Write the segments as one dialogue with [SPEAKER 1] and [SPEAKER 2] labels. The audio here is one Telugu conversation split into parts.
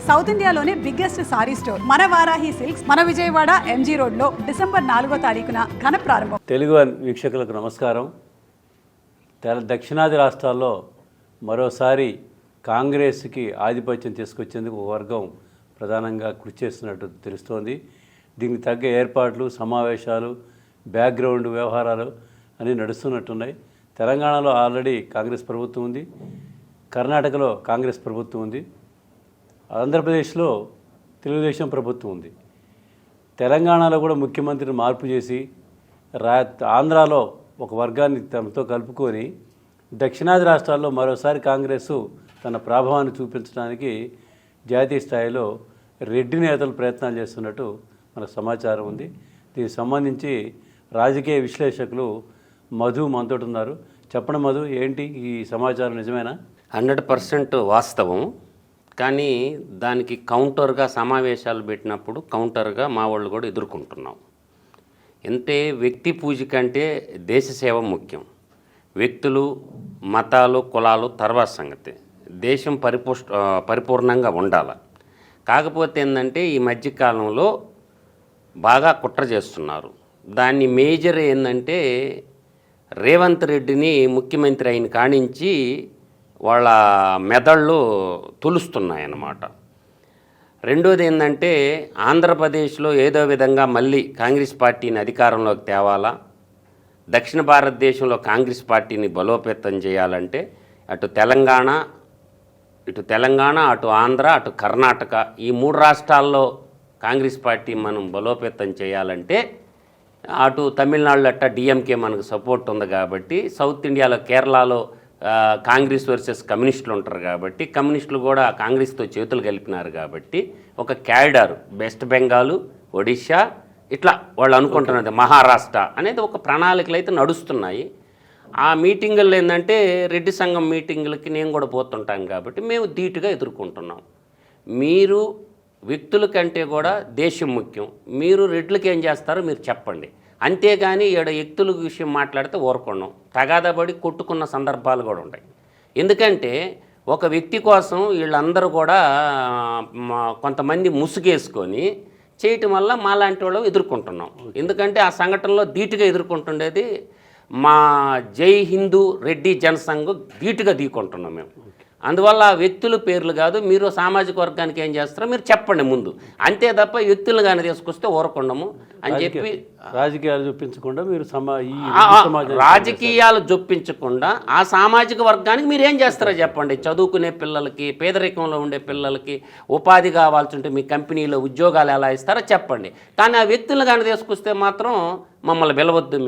[SPEAKER 1] సౌత్ ఇండియాలోనే బిగ్గెస్ట్ సారీ స్టోర్ మన వారాహి సిల్క్స్ మన విజయవాడ ఎంజీ రోడ్లో డిసెంబర్ 4వ తారీఖున ఘన ప్రారంభం.
[SPEAKER 2] తెలుగు వీక్షకులకు నమస్కారం. దక్షిణాది రాష్ట్రాల్లో మరోసారి కాంగ్రెస్కి ఆధిపత్యం తీసుకొచ్చేందుకు ఒక వర్గం ప్రధానంగా కృషి చేస్తున్నట్టు తెలుస్తోంది. దీనికి తగ్గ ఏర్పాట్లు, సమావేశాలు, బ్యాక్గ్రౌండ్ వ్యవహారాలు అన్నీ నడుస్తున్నట్టున్నాయి. తెలంగాణలో ఆల్రెడీ కాంగ్రెస్ ప్రభుత్వం ఉంది, కర్ణాటకలో కాంగ్రెస్ ప్రభుత్వం ఉంది, ఆంధ్రప్రదేశ్లో తెలుగుదేశం ప్రభుత్వం ఉంది. తెలంగాణలో కూడా ముఖ్యమంత్రిని మార్పు చేసి ఆంధ్రాలో ఒక వర్గాన్ని తమతో కలుపుకొని దక్షిణాది రాష్ట్రాల్లో మరోసారి కాంగ్రెస్ తన ప్రభావాన్ని చూపించడానికి జాతీయ స్థాయిలో రెడ్డి నేతలు ప్రయత్నాలు చేస్తున్నట్టు మనకు సమాచారం ఉంది. దీనికి సంబంధించి రాజకీయ విశ్లేషకులు మధు మనతోటి ఉన్నారు. చెప్పండి మధు, ఏంటి ఈ సమాచారం నిజమేనా?
[SPEAKER 3] 100% వాస్తవం. కానీ దానికి కౌంటర్గా సమావేశాలు పెట్టినప్పుడు కౌంటర్గా మా వాళ్ళు కూడా ఎదుర్కొంటున్నాం. అంటే వ్యక్తి పూజ కంటే దేశ సేవ ముఖ్యం. వ్యక్తులు, మతాలు, కులాలు తర్వాత సంగతి. దేశం పరిపూర్ణంగా ఉండాలి. కాకపోతే ఏంటంటే ఈ మధ్యకాలంలో బాగా కుట్ర చేస్తున్నారు. దాన్ని మేజర్ ఏంటంటే రేవంత్ రెడ్డిని ముఖ్యమంత్రి అయిన కానించి వాళ్ళ మెదళ్ళు తులుస్తున్నాయన్నమాట. రెండోది ఏంటంటే ఆంధ్రప్రదేశ్లో ఏదో విధంగా మళ్ళీ కాంగ్రెస్ పార్టీని అధికారంలోకి తేవాలా, దక్షిణ భారతదేశంలో కాంగ్రెస్ పార్టీని బలోపేతం చేయాలంటే అటు తెలంగాణ, అటు ఆంధ్ర, అటు కర్ణాటక ఈ 3 రాష్ట్రాల్లో కాంగ్రెస్ పార్టీ మనం బలోపేతం చేయాలంటే అటు తమిళనాడులో అట్ట డిఎంకే మనకు సపోర్ట్ ఉంది కాబట్టి, సౌత్ ఇండియాలో కేరళలో కాంగ్రెస్ వర్సెస్ కమ్యూనిస్టులు ఉంటారు కాబట్టి, కమ్యూనిస్టులు కూడా కాంగ్రెస్తో చేతులు కలిపినారు కాబట్టి ఒక క్యాడర్ వెస్ట్ బెంగాల్, ఒడిషా ఇట్లా వాళ్ళు అనుకుంటున్నది, మహారాష్ట్ర అనేది ఒక ప్రణాళికలు అయితే నడుస్తున్నాయి. ఆ మీటింగుల్లో ఏంటంటే రెడ్డి సంఘం మీటింగులకి నేను కూడా పోతుంటాను కాబట్టి మేము ధీటుగా ఎదుర్కొంటున్నాం. మీరు వ్యక్తుల కంటే కూడా దేశం ముఖ్యం. మీరు రెడ్లకి ఏం చేస్తారో మీరు చెప్పండి. అంతేగాని ఈడ వ్యక్తుల విషయం మాట్లాడితే ఊరకొండం. తగాదబడి కొట్టుకున్న సందర్భాలు కూడా ఉంటాయి. ఎందుకంటే ఒక వ్యక్తి కోసం వీళ్ళందరూ కూడా కొంతమంది ముసుగేసుకొని చేయటం వల్ల మాలాంటి వాళ్ళు ఎదుర్కొంటున్నాం. ఎందుకంటే ఆ సంఘటనలో ధీటుగా ఎదుర్కొంటుండేది మా జై హిందూ రెడ్డి జనసంఘ్ ధీటుగా దిగుకుంటున్నాం మేము. అందువల్ల ఆ వ్యక్తుల పేర్లు కాదు, మీరు సామాజిక వర్గానికి ఏం చేస్తారో మీరు చెప్పండి ముందు. అంతే తప్ప వ్యక్తులు కానీ తీసుకొస్తే ఊరకుండము అని చెప్పి
[SPEAKER 2] రాజకీయాలు చూపించకుండా మీరు
[SPEAKER 3] రాజకీయాలు చూపించకుండా ఆ సామాజిక వర్గానికి మీరు ఏం చేస్తారో చెప్పండి. చదువుకునే పిల్లలకి, పేదరికంలో ఉండే పిల్లలకి ఉపాధి కావాల్సి ఉంటే మీ కంపెనీలో ఉద్యోగాలు ఎలా ఇస్తారో చెప్పండి. కానీ ఆ వ్యక్తులు కానీ తీసుకొస్తే మాత్రం మమ్మల్ని పిలవద్దు.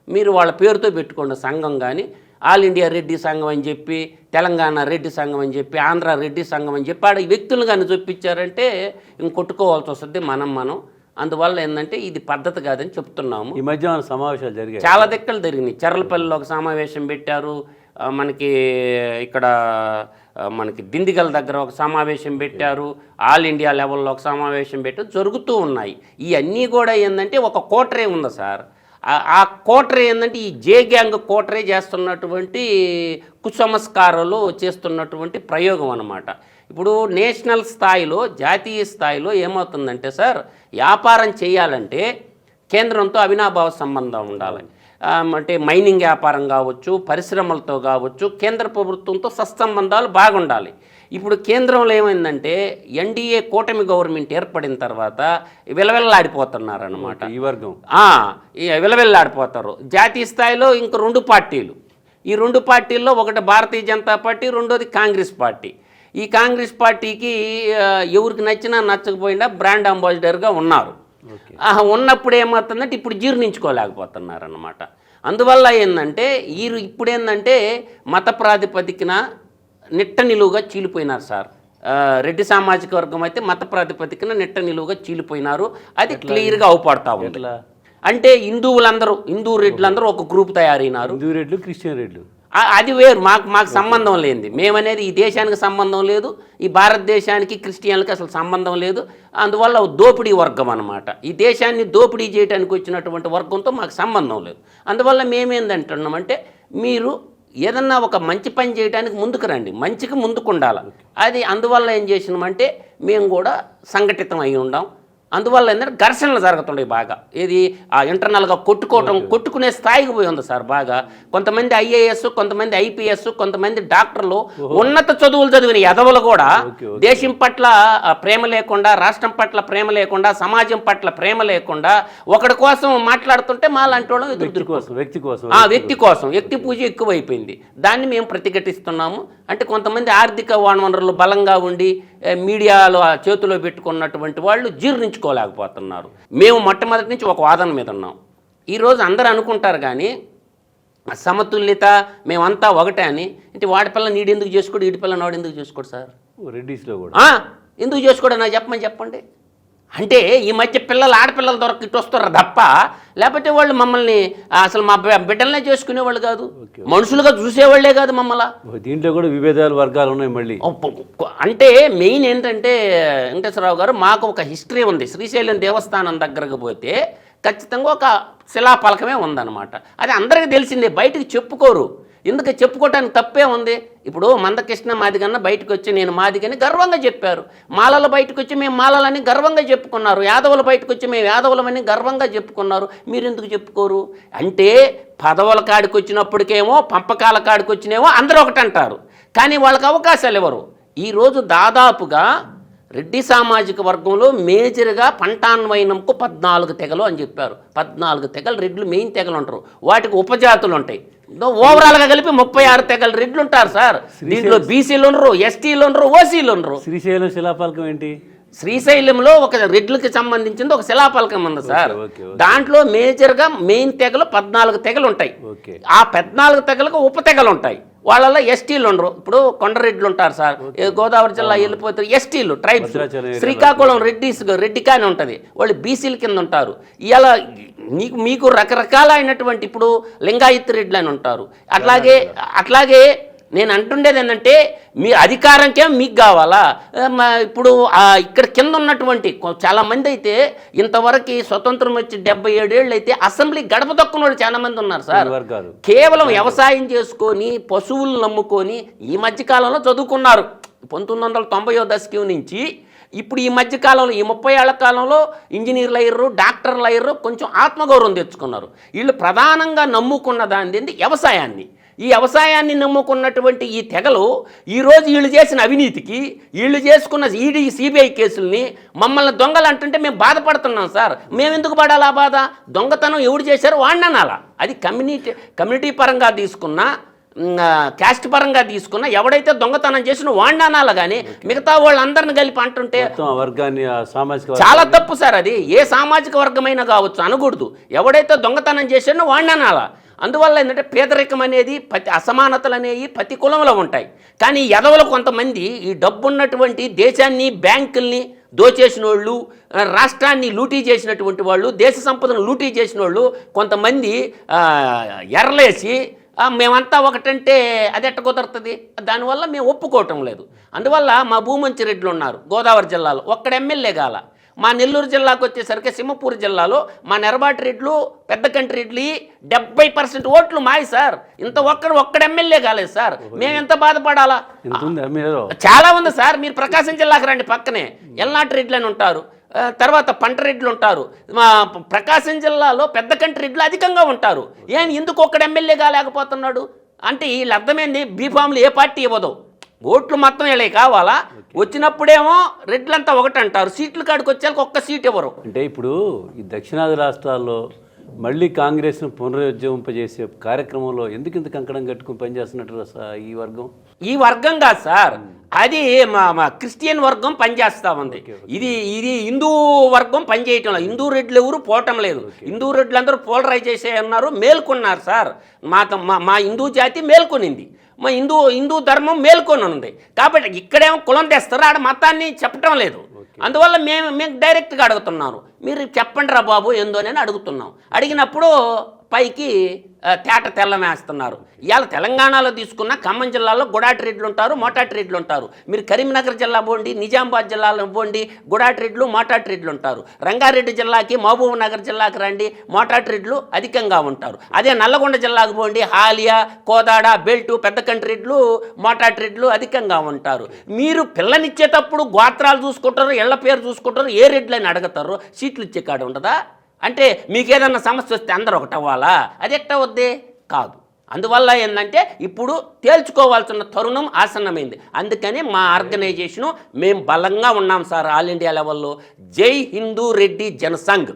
[SPEAKER 3] మీరు వాళ్ళ పేరుతో పెట్టుకోండి సంఘం. కానీ ఆల్ ఇండియా రెడ్డి సంఘం అని చెప్పి, తెలంగాణ రెడ్డి సంఘం అని చెప్పి, ఆంధ్ర రెడ్డి సంఘం అని చెప్పి ఆడ వ్యక్తులు కానీ చూపించారంటే కొట్టుకోవాల్సి వస్తుంది మనం. అందువల్ల ఏంటంటే ఇది పద్ధతి కాదని చెప్తున్నాము.
[SPEAKER 2] ఈ మధ్య సమావేశాలు జరిగాయి,
[SPEAKER 3] చాలా దిక్కలు జరిగినాయి. చర్లపల్లిలో ఒక సమావేశం పెట్టారు, మనకి ఇక్కడ మనకి దిండిగల్ దగ్గర ఒక సమావేశం పెట్టారు, ఆల్ ఇండియా లెవెల్లో ఒక సమావేశం పెట్టారు, జరుగుతూ ఉన్నాయి. ఇవన్నీ కూడా ఏంటంటే ఒక కోటరే ఉంది సార్. ఆ కోటరే ఏంటంటే ఈ జే గ్యాంగ్ కోటరే చేస్తున్నటువంటి కుసంస్కారాలు చేస్తున్నటువంటి ప్రయోగం అన్నమాట. ఇప్పుడు నేషనల్ స్థాయిలో, జాతీయ స్థాయిలో ఏమవుతుందంటే సార్, వ్యాపారం చేయాలంటే కేంద్రంతో అవినాభావ సంబంధం ఉండాలి. అంటే మైనింగ్ వ్యాపారం కావచ్చు, పరిశ్రమలతో కావచ్చు, కేంద్ర ప్రభుత్వంతో సత్సంబంధాలు బాగుండాలి. ఇప్పుడు కేంద్రంలో ఏమైందంటే ఎన్డీఏ కూటమి గవర్నమెంట్ ఏర్పడిన తర్వాత విలవిల్లాడిపోతున్నారన్నమాట.
[SPEAKER 2] ఈ వర్గం
[SPEAKER 3] విలవిల్లాడిపోతారు. జాతీయ స్థాయిలో ఇంక 2 పార్టీలు. ఈ 2 పార్టీల్లో ఒకటి భారతీయ జనతా పార్టీ, రెండోది కాంగ్రెస్ పార్టీ. ఈ కాంగ్రెస్ పార్టీకి ఎవరికి నచ్చినా నచ్చకపోయినా బ్రాండ్ అంబాసిడర్గా ఉన్నారు. ఉన్నప్పుడు ఏమవుతుందంటే ఇప్పుడు జీర్ణించుకోలేకపోతున్నారన్నమాట. అందువల్ల ఏంటంటే ఇప్పుడేందంటే మత ప్రాతిపదికన నిట్ట నిలువుగా చీలిపోయినారు సార్. రెడ్డి సామాజిక వర్గం అయితే మత ప్రాతిపదికన నిట్ట నిలువుగా చీలిపోయినారు. అది క్లియర్గా అవుపడతా ఉంది. అంటే హిందూ రెడ్లందరూ ఒక గ్రూప్ తయారైనారు.
[SPEAKER 2] హిందూ రెడ్లు, క్రిస్టియన్ రెడ్లు
[SPEAKER 3] అది వేరు. మాకు సంబంధం లేనిది. మేమనేది ఈ దేశానికి సంబంధం లేదు, ఈ భారతదేశానికి క్రిస్టియన్లకి అసలు సంబంధం లేదు. అందువల్ల దోపిడీ వర్గం అన్నమాట. ఈ దేశాన్ని దోపిడీ చేయడానికి వచ్చినటువంటి వర్గంతో మాకు సంబంధం లేదు. అందువల్ల మేమేందంటున్నామంటే మీరు ఏదన్నా ఒక మంచి పని చేయడానికి ముందుకు రండి, మంచికి ముందుకు ఉండాలి. అది అందువల్ల ఏం చేసినామంటే మేము కూడా సంఘటితం అయి ఉండాం. అందువల్ల ఏంటంటే ఘర్షణలు జరుగుతుండే బాగా. ఇది ఆ ఇంటర్నల్గా కొట్టుకునే స్థాయికి పోయి ఉంది సార్ బాగా. కొంతమంది ఐఏఎస్, కొంతమంది ఐపీఎస్, కొంతమంది డాక్టర్లు, ఉన్నత చదువులు చదివిన ఎదవలు కూడా దేశం పట్ల ప్రేమ లేకుండా, రాష్ట్రం పట్ల ప్రేమ లేకుండా, సమాజం పట్ల ప్రేమ లేకుండా ఒకడి కోసం మాట్లాడుతుంటే మా లాంటి వాళ్ళు వ్యక్తి పూజ ఎక్కువైపోయింది. దాన్ని మేము ప్రతిఘటిస్తున్నాము. అంటే కొంతమంది ఆర్థిక వనరులు బలంగా ఉండి మీడియాలో చేతిలో పెట్టుకున్నటువంటి వాళ్ళు జీర్ణించుకోలేకపోతున్నారు. మేము మొట్టమొదటి నుంచి ఒక వాదన మీద ఉన్నాం. ఈరోజు అందరూ అనుకుంటారు కానీ సమతుల్యత మేమంతా ఒకటే అని. అంటే వాడి పిల్ల నీడు ఎందుకు చేసుకోడు, వీడి పిల్ల నాడు ఎందుకు చేసుకోడు సార్?
[SPEAKER 2] రెడ్డిస్లో కూడా
[SPEAKER 3] ఎందుకు చేసుకోడు నాకు చెప్పండి. అంటే ఈ మధ్య ఆడపిల్లలు దొరక ఇటు వస్తారు తప్ప, లేకపోతే వాళ్ళు మమ్మల్ని అసలు మా బిడ్డలనే చేసుకునేవాళ్ళు కాదు, మనుషులుగా చూసేవాళ్లే కాదు మమ్మల్ని.
[SPEAKER 2] దీంట్లో కూడా విభేదాలు వర్గాలు ఉన్నాయి మళ్ళీ.
[SPEAKER 3] అంటే మెయిన్ ఏంటంటే వెంకటేశ్వరరావు గారు, మాకు ఒక హిస్టరీ ఉంది. శ్రీశైలం దేవస్థానం దగ్గరకు పోతే ఖచ్చితంగా ఒక శిలాఫలకమే ఉందన్నమాట. అది అందరికీ తెలిసిందే, బయటకు చెప్పుకోరు. ఎందుకు చెప్పుకోవటానికి తప్పే ఉంది? ఇప్పుడు మందకృష్ణ మాదిగన్న బయటకు వచ్చి నేను మాదిగని గర్వంగా చెప్పారు. మాలలు బయటకు వచ్చి మేము మాలలని గర్వంగా చెప్పుకున్నారు. యాదవులు బయటకు వచ్చి మేము యాదవులమని గర్వంగా చెప్పుకున్నారు. మీరు ఎందుకు చెప్పుకోరు? అంటే పదవుల కాడికి వచ్చినప్పటికేమో, పంపకాల కాడికి వచ్చినేమో అందరూ ఒకటి అంటారు, కానీ వాళ్ళకి అవకాశాలు ఇవ్వరు. ఈరోజు దాదాపుగా రెడ్డి సామాజిక వర్గంలో మేజర్గా పంటాన్వయనంకు 14 తెగలు అని చెప్పారు. 14 తెగలు రెడ్లు మెయిన్ తెగలు ఉంటారు, వాటికి ఉపజాతులు ఉంటాయి. ఓవరాల్గా కలిపి 36 తెగలు రెడ్లు ఉంటారు సార్. దీంట్లో బీసీలు ఉండరు, ఎస్టీలు ఉండరు, ఓసీలు ఉండరు.
[SPEAKER 2] శ్రీశైలం శిలాఫలకం ఏంటి?
[SPEAKER 3] శ్రీశైలంలో ఒక రెడ్లకి సంబంధించింది ఒక శిలాఫలకం ఉంది సార్. దాంట్లో మేజర్గా మెయిన్ తెగలు 14 తెగలు ఉంటాయి. ఆ 14 తెగలకు ఉప తెగలు ఉంటాయి. వాళ్ళలో ఎస్టీలు ఉండరు. ఇప్పుడు కొండరెడ్లు ఉంటారు సార్, గోదావరి జిల్లా వెళ్ళిపోతే ఎస్టీలు, ట్రైబ్స్. శ్రీకాకుళం రెడ్డి కానీ ఉంటుంది, వాళ్ళు బీసీల కింద ఉంటారు. ఇలా మీకు రకరకాలైనటువంటి, ఇప్పుడు లింగాయత్ రెడ్లు అని ఉంటారు. అట్లాగే నేను అంటుండేది ఏంటంటే, మీ అధికారంకే మీకు కావాలా? ఇప్పుడు ఇక్కడ కింద ఉన్నటువంటి చాలామంది అయితే ఇంతవరకు స్వతంత్రం వచ్చి 77 ఏళ్ళు అయితే అసెంబ్లీ గడప దొక్కున వాళ్ళు చాలా మంది ఉన్నారు సార్. కేవలం వ్యవసాయం చేసుకొని, పశువులు నమ్ముకొని ఈ మధ్యకాలంలో చదువుకున్నారు. 1990వ దశకం నుంచి ఇప్పుడు ఈ మధ్యకాలంలో, ఈ 30 ఏళ్ల కాలంలో ఇంజనీర్లు అయ్యారు, డాక్టర్లు అయ్యారు, కొంచెం ఆత్మగౌరవం తెచ్చుకున్నారు. వీళ్ళు ప్రధానంగా నమ్ముకున్న దాని వ్యవసాయాన్ని. ఈ వ్యవసాయాన్ని నమ్ముకున్నటువంటి ఈ తెగలు ఈరోజు వీళ్ళు చేసిన అవినీతికి, వీళ్ళు చేసుకున్న ఈడీ సిబిఐ కేసుల్ని మమ్మల్ని దొంగలు అంటుంటే మేము బాధపడుతున్నాం సార్. మేము ఎందుకు పడాలా బాధ? దొంగతనం ఎవడు చేశారు వాడిని అనాలా. అది కమ్యూనిటీ పరంగా తీసుకున్నా, క్యాస్ట్ పరంగా తీసుకున్నా, ఎవడైతే దొంగతనం చేసిన వాడిని అనాలి. కానీ మిగతా వాళ్ళందరిని కలిపి అంటుంటే చాలా తప్పు సార్. అది ఏ సామాజిక వర్గమైనా కావచ్చు, అనకూడదు. ఎవడైతే దొంగతనం చేసాడో వాడిని అనాలా. అందువల్ల ఏంటంటే పేదరికం అనేది, అసమానతలు అనేవి ప్రతి కులంలో ఉంటాయి. కానీ ఎదవలు కొంతమంది ఈ డబ్బున్నటువంటి దేశాన్ని, బ్యాంకుల్ని దోచేసిన వాళ్ళు, రాష్ట్రాన్ని లూటీ చేసినటువంటి వాళ్ళు, దేశ సంపదను లూటీ చేసిన వాళ్ళు కొంతమంది ఎర్రలేసి మేమంతా ఒకటంటే అది ఎట్ట కుదరుతుంది? దానివల్ల మేము ఒప్పుకోవటం లేదు. అందువల్ల మా భూమంచి రెడ్లు ఉన్నారు గోదావరి జిల్లాలో, ఒక్కడ ఎమ్మెల్యే కాల. మా నెల్లూరు జిల్లాకు వచ్చేసరికి సింహపూర్ జిల్లాలో మా నెరబాటి రెడ్లు, పెద్దకంటి రెడ్లు 70% ఓట్లు మాయి సార్. ఒక్కడ ఎమ్మెల్యే కాలేదు సార్. మేము ఎంత బాధపడాలా? చాలా ఉంది సార్. మీరు ప్రకాశం జిల్లాకు రండి, పక్కనే ఎల్నాటి రెడ్లు అని ఉంటారు, తర్వాత పంటరెడ్లు ఉంటారు. మా ప్రకాశం జిల్లాలో పెద్దకంటి రెడ్లు అధికంగా ఉంటారు. ఎందుకు ఒక్కడ ఎమ్మెల్యే కాలేకపోతున్నాడు అంటే వీళ్ళ అర్థమైంది, బీఫామ్లు ఏ పార్టీ ఇవ్వదు, ఓట్లు మొత్తం వీళ్ళకి కావాలా. వచ్చినప్పుడేమో రెడ్లంతా ఒకటంటారు, సీట్ల కాడికి వచ్చేళ్ళకి ఒక్క సీట్ ఇవ్వరు. అంటే
[SPEAKER 2] ఇప్పుడు ఈ దక్షిణాది రాష్ట్రాల్లో మళ్ళీ కాంగ్రెస్ను పునరుజ్జీవింపజేసే కార్యక్రమంలో ఎందుకు ఇంత కంకణం కట్టుకుని పనిచేస్తున్నట్టు
[SPEAKER 3] ఈ వర్గం కాదు సార్, అది మా క్రిస్టియన్ వర్గం పనిచేస్తూ ఉంది. ఇది హిందూ వర్గం పనిచేయటం లేదు. హిందూ రెడ్లు ఎవరు పోవటం లేదు. హిందూ రెడ్లు అందరూ పోలరైజ్ చేసే ఉన్నారు, మేల్కొన్నారు సార్. మా హిందూ జాతి మేల్కొనింది, మా హిందూ ధర్మం మేల్కొని ఉంది. కాబట్టి ఇక్కడేమో కులం తెస్తారు, ఆడ మతాన్ని చెప్పటం లేదు. అందువల్ల మేము డైరెక్ట్గా అడుగుతున్నాను, మీరు చెప్పండి రా బాబు ఏందో అని అడుగుతున్నాం. అడిగినప్పుడు పైకి తేట తెల్లమేస్తున్నారు. ఇవాళ తెలంగాణలో తీసుకున్న ఖమ్మం జిల్లాలో గుడాటి రెడ్లు ఉంటారు, మోటాటి రెడ్లు ఉంటారు. మీరు కరీంనగర్ జిల్లా పోండి, నిజామాబాద్ జిల్లాలో పోండి, గుడాటి రెడ్లు మోటాటి రెడ్లు ఉంటారు. రంగారెడ్డి జిల్లాకి, మహబూబ్ నగర్ జిల్లాకి రండి, మోటాటి రెడ్లు అధికంగా ఉంటారు. అదే నల్లగొండ జిల్లాకు పోండి, హాలియా, కోదాడ, బెల్టు, పెద్దకంటి రెడ్లు, మోటాటి రెడ్లు అధికంగా ఉంటారు. మీరు పిల్లనిచ్చేటప్పుడు గోత్రాలు చూసుకుంటారు, ఇళ్ల పేరు చూసుకుంటారు, ఏ రెడ్లు అని అడుగుతారు, సీట్లు ఇచ్చే కాడ ఉండదా? అంటే మీకు ఏదన్నా సమస్య వస్తే అందరూ ఒకటి అవ్వాలా? అది ఎట్టా వద్దే? కాదు. అందువల్ల ఏంటంటే ఇప్పుడు తేల్చుకోవాల్సిన తరుణం ఆసన్నమైంది. అందుకని మా ఆర్గనైజేషను మేము బలంగా ఉన్నాం సార్. ఆల్ ఇండియా లెవెల్లో జై హిందూ రెడ్డి జనసంఘ్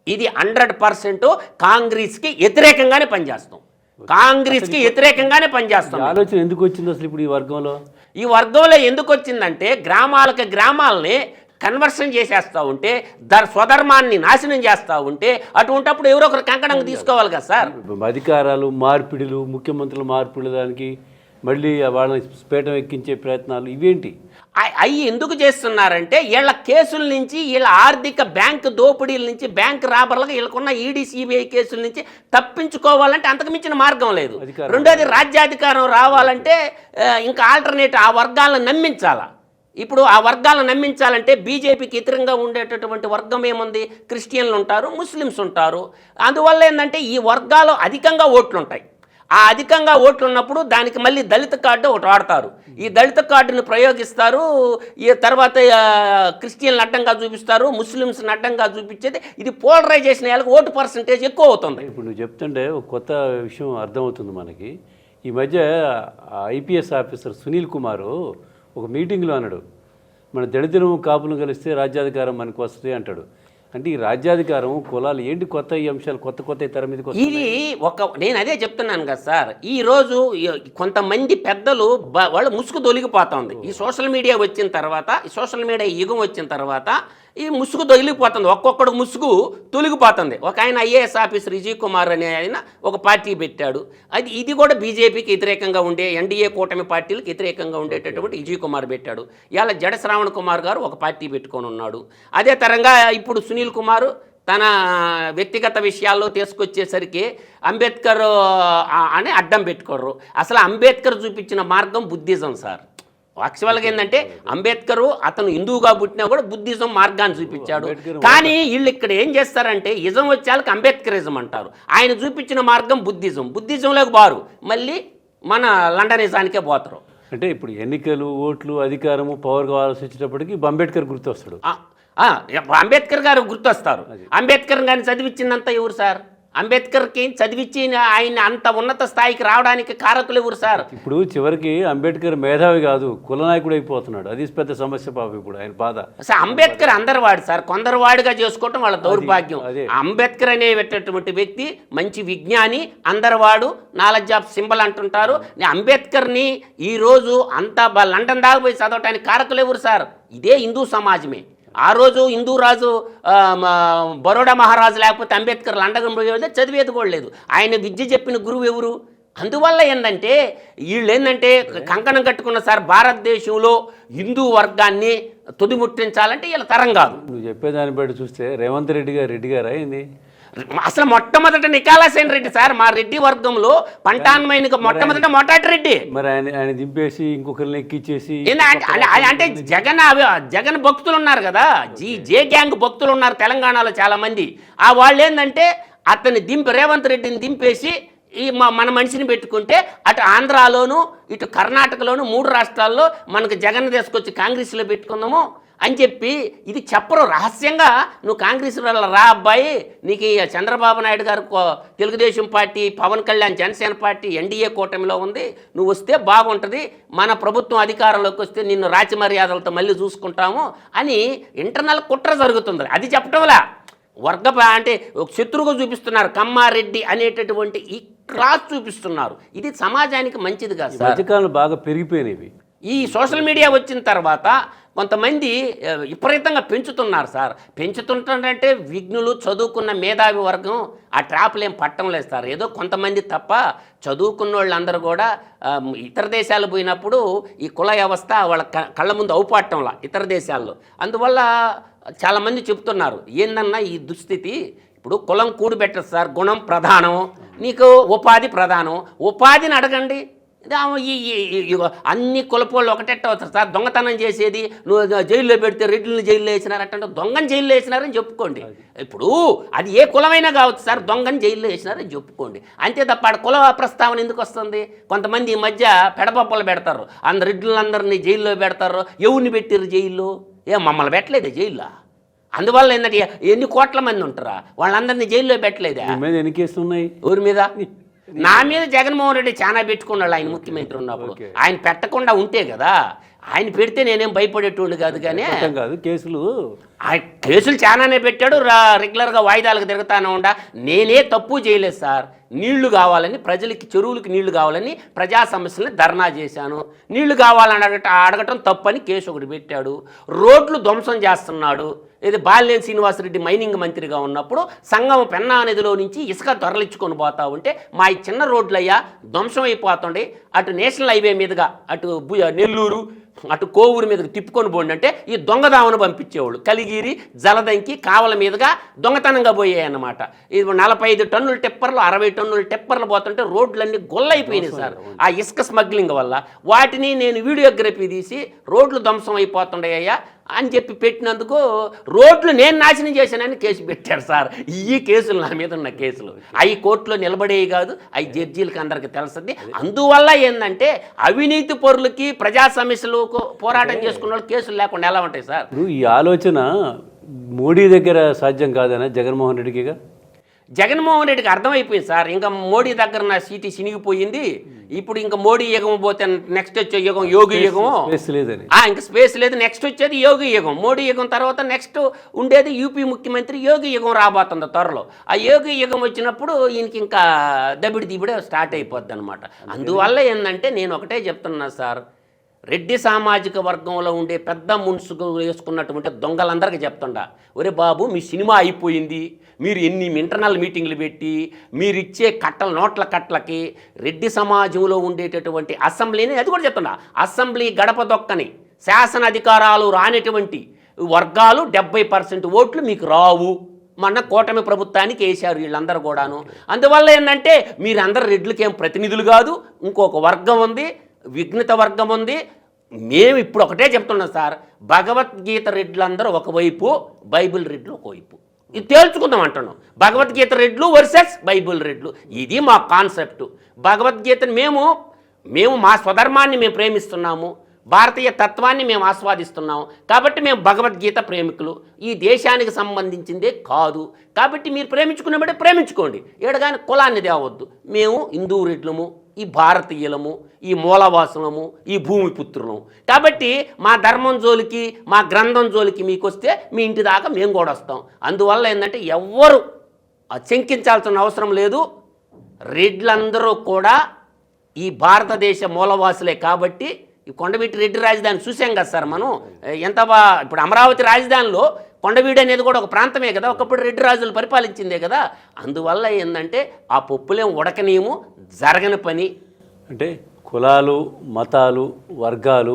[SPEAKER 3] ఇది 100% కాంగ్రెస్కి వ్యతిరేకంగానే పనిచేస్తాం. కాంగ్రెస్కి వ్యతిరేకంగానే పనిచేస్తాం.
[SPEAKER 2] ఆలోచన ఎందుకు వచ్చింది అసలు ఇప్పుడు ఈ వర్గంలో?
[SPEAKER 3] ఈ వర్గంలో ఎందుకు వచ్చిందంటే గ్రామాలని కన్వర్షన్ చేసేస్తూ ఉంటే స్వధర్మాన్ని నాశనం చేస్తూ ఉంటే అటువంటిప్పుడు ఎవరో ఒకరు కంకణంగా తీసుకోవాలి కదా సార్.
[SPEAKER 2] అధికారాలు మార్పిడులు, ముఖ్యమంత్రుల మార్పిడులు, దానికి మళ్ళీ వాళ్ళని పీఠం ఎక్కించే ప్రయత్నాలు ఇవేంటి?
[SPEAKER 3] అవి ఎందుకు చేస్తున్నారంటే వీళ్ళ కేసుల నుంచి, వీళ్ళ ఆర్థిక బ్యాంకు దోపిడీల నుంచి, బ్యాంక్ రాబర్లకు వీళ్ళకున్న ఈడీ సిబిఐ కేసుల నుంచి తప్పించుకోవాలంటే అంతకు మించిన మార్గం లేదు. రెండోది రాజ్యాధికారం రావాలంటే ఇంకా ఆల్టర్నేట్ ఆ వర్గాలను నమ్మించాలా. ఇప్పుడు ఆ వర్గాలను నమ్మించాలంటే బీజేపీకి వ్యతిరేకంగా ఉండేటటువంటి వర్గం ఏముంది? క్రిస్టియన్లు ఉంటారు, ముస్లిమ్స్ ఉంటారు. అందువల్ల ఏంటంటే ఈ వర్గాలు అధికంగా ఓట్లు ఉంటాయి. ఆ అధికంగా ఓట్లు ఉన్నప్పుడు దానికి మళ్ళీ దళిత కార్డు ఒకటి వాడతారు. ఈ దళిత కార్డును ప్రయోగిస్తారు. ఈ తర్వాత క్రిస్టియన్లు అడ్డంగా చూపిస్తారు, ముస్లిమ్స్ని అడ్డంగా చూపించేది. ఇది పోలరైజేషన్ అయ్యాక ఓటు పర్సంటేజ్ ఎక్కువ అవుతుంది.
[SPEAKER 2] ఇప్పుడు నువ్వు చెప్తుంటే ఒక కొత్త విషయం అర్థమవుతుంది మనకి. ఈ మధ్య ఐపీఎస్ ఆఫీసర్ సునీల్ కుమార్ ఒక మీటింగ్లో అన్నాడు, మన దళితులు కాపులను కలిస్తే రాజ్యాధికారం మనకు వస్తుంది అంటాడు. అంటే ఈ రాజ్యాధికారం, కులాలు ఏంటి కొత్త ఈ అంశాలు కొత్త తెర మీదకి
[SPEAKER 3] ఇది నేను అదే చెప్తున్నాను కదా సార్. ఈరోజు కొంతమంది పెద్దలు వాళ్ళు ముసుగు తొలగిపోతుంది. ఈ సోషల్ మీడియా వచ్చిన తర్వాత, ఈ సోషల్ మీడియా యుగం వచ్చిన తర్వాత ఈ ముసుగు తొలగిపోతుంది. ఒక్కొక్కడు ముసుగు తొలగిపోతుంది. ఒక ఆయన ఐఏఎస్ ఆఫీసర్ విజయ్ కుమార్ అనే ఆయన ఒక పార్టీ పెట్టాడు. ఇది కూడా బీజేపీకి వ్యతిరేకంగా ఉండే, ఎన్డీఏ కూటమి పార్టీలకు వ్యతిరేకంగా ఉండేటటువంటి విజయ్ కుమార్ పెట్టాడు. ఇవాళ జడ శ్రావణ్ కుమార్ గారు ఒక పార్టీ పెట్టుకొని ఉన్నాడు. అదే తరంగా ఇప్పుడు సునీల్ కుమార్ తన వ్యక్తిగత విషయాల్లో తీసుకొచ్చేసరికి అంబేద్కర్ అని అడ్డం పెట్టుకోరు. అసలు అంబేద్కర్ చూపించిన మార్గం బుద్ధిజం సార్. యాక్చువల్గా ఏంటంటే అంబేద్కర్ అతను హిందువుగా పుట్టినా కూడా బుద్ధిజం మార్గాన్ని చూపించాడు. కానీ వీళ్ళు ఇక్కడ ఏం చేస్తారంటే ఇజం వచ్చేళ్ళకి అంబేద్కరిజం అంటారు. ఆయన చూపించిన మార్గం బుద్ధిజంలోకి బారు మళ్ళీ మన లండనిజానికే పోతారు.
[SPEAKER 2] అంటే ఇప్పుడు ఎన్నికలు, ఓట్లు, అధికారము, పవర్ కావాల్సి వచ్చేటప్పటికి అంబేద్కర్ గుర్తొస్తాడు.
[SPEAKER 3] అంబేద్కర్ గారు గుర్తొస్తారు. అంబేద్కర్ గారిని చదివించిందంతా ఎవరు సార్? అంబేద్కర్కి చదివించి ఆయన అంత ఉన్నత స్థాయికి రావడానికి కారకులు ఎవరు సార్?
[SPEAKER 2] ఇప్పుడు చివరికి అంబేద్కర్ మేధావి కాదు, కులనాయకుడు అయిపోతున్నాడు. అది పెద్ద సమస్య పాపం ఇప్పుడు ఆయన బాధ.
[SPEAKER 3] సార్ అంబేద్కర్ అందరివాడు సార్, కొందరివాడుగా చేసుకోవటం వాళ్ళ దౌర్భాగ్యం. అంబేద్కర్ అనేటటువంటి వ్యక్తి మంచి విజ్ఞాని, అందరివాడు, నాలెడ్జ్ ఆఫ్ సింబల్ అంటుంటారు. అంబేద్కర్ని ఈరోజు అంతా లండన్ దాకా పోయి చదవటానికి కారకులు ఎవరు సార్? ఇదే హిందూ సమాజమే. ఆ రోజు హిందూ రాజు బరోడా మహారాజు లేకపోతే అంబేద్కర్ లండన్ పోయేది చదివేది కూడా లేదు. ఆయన విద్య చెప్పిన గురువు ఎవరు? అందువల్ల ఏంటంటే వీళ్ళు ఏంటంటే కంకణం కట్టుకున్న సార్ భారతదేశంలో హిందూ వర్గాన్ని తుదిముట్టించాలంటే వీళ్ళ తరం కాదు.
[SPEAKER 2] నువ్వు చెప్పేదాన్ని బట్టి చూస్తే రేవంత్ రెడ్డి గారు అయింది
[SPEAKER 3] అసలు మొట్టమొదట నికాలసేన్ రెడ్డి సార్. మా రెడ్డి వర్గంలో పంటాన్మైనకి మొట్టమొదట మొటాటి రెడ్డి.
[SPEAKER 2] మరి ఆయన దింపేసి ఇంకొకరిని ఎక్కిచ్చేసి
[SPEAKER 3] అంటే జగన్ భక్తులు ఉన్నారు కదా, జే గ్యాంగ్ భక్తులు ఉన్నారు తెలంగాణలో చాలా మంది. ఆ వాళ్ళు ఏంటంటే అతన్ని రేవంత్ రెడ్డిని దింపేసి ఈ మన మనిషిని పెట్టుకుంటే అటు ఆంధ్రాలోను ఇటు కర్ణాటకలోను 3 రాష్ట్రాల్లో మనకు జగన్ తీసుకొచ్చి కాంగ్రెస్లో పెట్టుకుందాము అని చెప్పి ఇది చెప్పరు. రహస్యంగా నువ్వు కాంగ్రెస్ రా అబ్బాయి, నీకు చంద్రబాబు నాయుడు గారు Telugu Desam party, Pawan Kalyan Janasena party NDA కూటమిలో ఉంది, నువ్వు వస్తే బాగుంటుంది, మన ప్రభుత్వం అధికారంలోకి వస్తే నిన్ను రాచి మర్యాదలతో మళ్ళీ చూసుకుంటాము అని ఇంటర్నల్ కుట్ర జరుగుతుంది. అది చెప్పటంలా అంటే శత్రువుగా చూపిస్తున్నారు. కమ్మారెడ్డి అనేటటువంటి ఈ క్రాస్ చూపిస్తున్నారు. ఇది సమాజానికి మంచిది కాదు.
[SPEAKER 2] రాజకీయాలు బాగా పెరిగిపోయినవి.
[SPEAKER 3] ఈ సోషల్ మీడియా వచ్చిన తర్వాత కొంతమంది విపరీతంగా పెంచుతున్నారు సార్. పెంచుతుంటే విఘ్నులు, చదువుకున్న మేధావి వర్గం ఆ ట్రాప్లు ఏం పట్టం లేదు సార్. ఏదో కొంతమంది తప్ప చదువుకున్న వాళ్ళందరూ కూడా ఇతర దేశాలు పోయినప్పుడు ఈ కుల వ్యవస్థ వాళ్ళ కళ్ళ ముందు అవుపాటంలా ఇతర దేశాల్లో. అందువల్ల చాలామంది చెప్తున్నారు ఏందన్నా ఈ దుస్థితి, ఇప్పుడు కులం కూడిపెట్టదు సార్, గుణం ప్రధానం, నీకు ఉపాధి ప్రధానం. ఉపాధిని అడగండి. అన్ని కులపోళ్ళు ఒకటెట్ట అవుతారు సార్. దొంగతనం చేసేది నువ్వు జైల్లో పెడితే రెడ్డిని జైల్లో వేసినారంటే దొంగని జైల్లో వేసినారని చెప్పుకోండి. ఇప్పుడు అది ఏ కులమైనా కావచ్చు సార్, దొంగని జైల్లో వేసినారని చెప్పుకోండి. అంతే తప్ప ఆడ కుల ప్రస్తావన ఎందుకు వస్తుంది? కొంతమంది ఈ మధ్య పెడపప్పలు పెడతారు, రెడ్డిలందరినీ జైల్లో పెడతారు. ఎవరిని పెట్టారు జైల్లో? మమ్మల్ని పెట్టలేదే జైల్లో. అందువల్ల ఏంటంటే ఎన్ని కోట్ల మంది ఉంటారా, వాళ్ళందరినీ జైల్లో పెట్టలేదా?
[SPEAKER 2] ఎన్ని కేసులు ఉన్నాయి
[SPEAKER 3] ఊరి మీద? నా మీద జగన్మోహన్ రెడ్డి చాలా పెట్టుకున్నాడు ఆయన ముఖ్యమంత్రి ఉన్నప్పుడు. ఆయన పెట్టకుండా ఉంటే కదా, ఆయన పెడితే నేనేం భయపడేటోళ్ళు కాదు. కానీ కేసులు చాలానే పెట్టాడు, రెగ్యులర్గా వాయిదాలకు తిరుగుతానే ఉండా. నేనే తప్పు చేయలేదు సార్. నీళ్లు కావాలని, ప్రజలకి చెరువులకి నీళ్లు కావాలని ప్రజా సమస్యలని ధర్నా చేశాను. నీళ్లు కావాలని అడగటం తప్పని కేసు ఒకటి పెట్టాడు. రోడ్లు ధ్వంసం చేస్తున్నాడు. ఇది బాలినేని శ్రీనివాసరెడ్డి మైనింగ్ మంత్రిగా ఉన్నప్పుడు సంగమ పెన్నా నదిలో నుంచి ఇసుక తరలించుకొని పోతా ఉంటే మా ఈ చిన్న రోడ్లయ్యా ధ్వంసం అయిపోతుండే, అటు నేషనల్ హైవే మీదుగా అటు నెల్లూరు అటు కోవూరు మీదకి తిప్పుకొని పోండి అంటే ఈ దొంగదామను పంపించేవాళ్ళు. కలిగిరి జలదంకి కావల మీదుగా దొంగతనంగా పోయాయి అన్నమాట. ఇది 45 టన్నుల టిప్పర్లు 60 టన్నుల టిప్పర్లు పోతుంటే రోడ్లన్నీ గొల్లైపోయినాయి సార్ ఆ ఇసుక స్మగ్లింగ్ వల్ల. వాటిని నేను వీడియోగ్రఫీ తీసి రోడ్లు ధ్వంసం అయిపోతుండయ్యా అని చెప్పి పెట్టినందుకు రోడ్లు నేను నాశనం చేశానని కేసు పెట్టారు సార్. ఈ కేసులు నా మీద ఉన్న కేసులు అవి కోర్టులో నిలబడేవి కాదు, అవి జడ్జీలకి అందరికీ తెలుస్తుంది. అందువల్ల ఏంటంటే అవినీతి పరులకి ప్రజా సమస్యలు పోరాటం చేసుకున్న వాళ్ళు కేసులు లేకుండా ఎలా ఉంటాయి సార్?
[SPEAKER 2] ఈ ఆలోచన మోడీ దగ్గర సాధ్యం కాదనా జగన్మోహన్ రెడ్డికిగా?
[SPEAKER 3] జగన్మోహన్ రెడ్డికి అర్థమైపోయింది సార్, ఇంకా మోడీ దగ్గర నా సీటు చినిగిపోయింది. ఇప్పుడు ఇంకా మోడీ యుగం పోతే నెక్స్ట్ వచ్చే యుగం యోగి యుగం, ఇంకా స్పేస్ లేదు. నెక్స్ట్ వచ్చేది యోగి యుగం. మోడీ యుగం తర్వాత నెక్స్ట్ ఉండేది యూపీ ముఖ్యమంత్రి యోగి యుగం రాబోతుంది త్వరలో. ఆ యోగి యుగం వచ్చినప్పుడు ఈయనకి ఇంకా దబిడి దిబిడే స్టార్ట్ అయిపోద్ది అనమాట. అందువల్ల ఏంటంటే నేను ఒకటే చెప్తున్నా సార్, రెడ్డి సామాజిక వర్గంలో ఉండే పెద్ద మున్సుకు వేసుకున్నటువంటి దొంగలందరికీ చెప్తుండా, ఒరే బాబు మీ సినిమా అయిపోయింది, మీరు ఎన్ని ఇంటర్నల్ మీటింగ్లు పెట్టి మీరు ఇచ్చే నోట్ల కట్టలకి రెడ్డి సమాజంలో ఉండేటటువంటి అసెంబ్లీని, అది కూడా చెప్తున్నా, అసెంబ్లీ గడప దొక్కని శాసన అధికారాలు రానటువంటి వర్గాలు 70% ఓట్లు మీకు రావు. మొన్న కూటమి ప్రభుత్వానికి వేశారు వీళ్ళందరూ కూడాను. అందువల్ల ఏంటంటే మీరందరూ రెడ్లకేం ప్రతినిధులు కాదు, ఇంకొక వర్గం ఉంది, విఘ్నత వర్గం ఉంది. మేము ఇప్పుడు ఒకటే చెప్తున్నాం సార్, భగవద్గీత రెడ్లందరూ ఒకవైపు, బైబిల్ రెడ్లు ఒకవైపు. ఇది తేల్చుకుందాం అంటున్నాం. భగవద్గీత రెడ్లు వర్సెస్ బైబిల్ రెడ్లు, ఇది మా కాన్సెప్టు. భగవద్గీతను మేము మా స్వధర్మాన్ని మేము ప్రేమిస్తున్నాము, భారతీయ తత్వాన్ని మేము ఆస్వాదిస్తున్నాం కాబట్టి మేము భగవద్గీత ప్రేమికులు. ఈ దేశానికి సంబంధించిందే కాదు కాబట్టి మీరు ప్రేమించుకునే బట్టే ప్రేమించుకోండి, ఏడగాని కులాన్ని తేవద్దు. మేము హిందూ రెడ్లము, ఈ భారతీయులము, ఈ మూలవాసులము, ఈ భూమిపుత్రులము కాబట్టి మా ధర్మం జోలికి మా గ్రంథం జోలికి మీకు వస్తే మీ ఇంటి దాకా మేము కూడా వస్తాం. అందువల్ల ఏంటంటే ఎవ్వరు శంకించాల్సిన అవసరం లేదు. రెడ్లందరూ కూడా ఈ భారతదేశ మూలవాసులే కాబట్టి ఈ కొండవీటి రెడ్డి రాజధాని చూసాం కదా సార్ మనం ఎంత ఇప్పుడు అమరావతి రాజధానిలో కొండవీడు అనేది కూడా ఒక ప్రాంతమే కదా, ఒకప్పుడు రెడ్డి రాజులు పరిపాలించిందే కదా. అందువల్ల ఏంటంటే ఆ పప్పులేం ఉడకనేమో జరగని పని.
[SPEAKER 2] అంటే కులాలు, మతాలు, వర్గాలు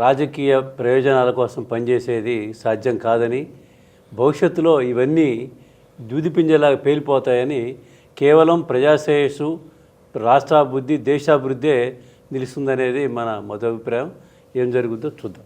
[SPEAKER 2] రాజకీయ ప్రయోజనాల కోసం పనిచేసేది సాధ్యం కాదని, భవిష్యత్తులో ఇవన్నీ దూదిపింజలాగా పేలిపోతాయని, కేవలం ప్రజాశ్రేయస్సు, రాష్ట్రాభివృద్ధి, దేశాభివృద్ధే నిలుస్తుందనేది మన మత అభిప్రాయం. ఏం జరుగుతుందో చూద్దాం.